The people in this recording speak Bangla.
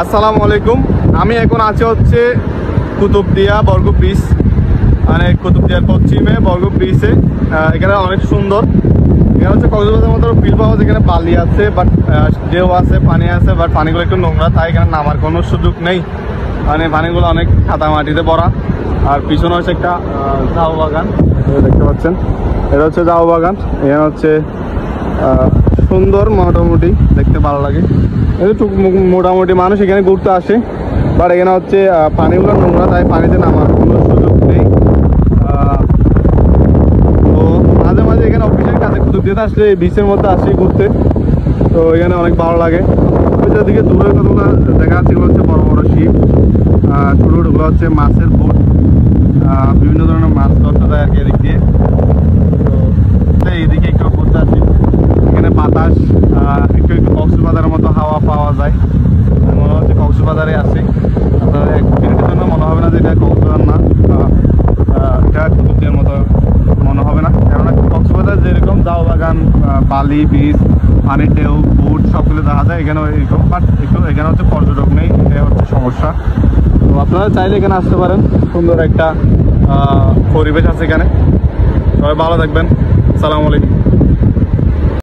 আসসালামু আলাইকুম। আমি এখন আছি হচ্ছে কুতুবদিয়া বর্গ ব্রিজ, মানে কুতুবদিয়ার পশ্চিমে বর্গ ব্রিজে। এখানে অনেক সুন্দর। এখানে হচ্ছে কক্সবাজারের মতো ফিল পাওয়া যায়। এখানে বালি আছে, বাট ঢেউ আছে, পানি আছে, বাট পানিগুলো একটু নোংরা, তাই এখানে নামার কোনো সুযোগ নেই। মানে পানিগুলো অনেক কাদা মাটিতে ভরা। আর পিছনে হচ্ছে একটা ঝাউ বাগান, দেখতে পাচ্ছেন। এটা হচ্ছে ঝাউ বাগান। এখানে হচ্ছে সুন্দর, মোটামুটি দেখতে ভালো লাগে। মোটামুটি মানুষ এখানে ঘুরতে আসে, বাট এখানে হচ্ছে পানিগুলো নোংরা, তাই পানিতে নামার কোনো সুযোগ নেই। তো মাঝে মাঝে এখানে অফিসের কাছে কুতুবদিয়াতে আসলে এই বিচের মধ্যে আসি ঘুরতে, তো এখানে অনেক ভালো লাগে। ওই দিকে দূরের কতগুলো দেখা যাচ্ছে, এগুলো হচ্ছে বড় বড় শিপ, ছোটো ছোটোগুলো হচ্ছে মাছের বোট, বিভিন্ন ধরনের মাছ ধরতে যায় আর কি এদিক দিয়ে। তো এইদিকে একটু ঘুরতে আসি। এখানে বাতাস, একটু একটু কক্সবাজারের মতো হাওয়া পাওয়া যায়, মনে হচ্ছে কক্সবাজারে আছে। আপনারা এক মিনিটের জন্য মনে হবে না যে এটা কক্সবাজার না, এটা কুতুবদিয়ার মতো মনে হবে না। কেননা কক্সবাজার যেরকম ঝাউ বাগান, বালি, বীচ, পানির ঢেউ, বুট সবগুলো দেখা যায়, এখানে এরকম। বাট একটু এখানে হচ্ছে পর্যটক নেই, এটা হচ্ছে সমস্যা। তো আপনারা চাইলে এখানে আসতে পারেন, সুন্দর একটা পরিবেশ আছে এখানে। সবাই ভালো থাকবেন। আসসালামু আলাইকুম।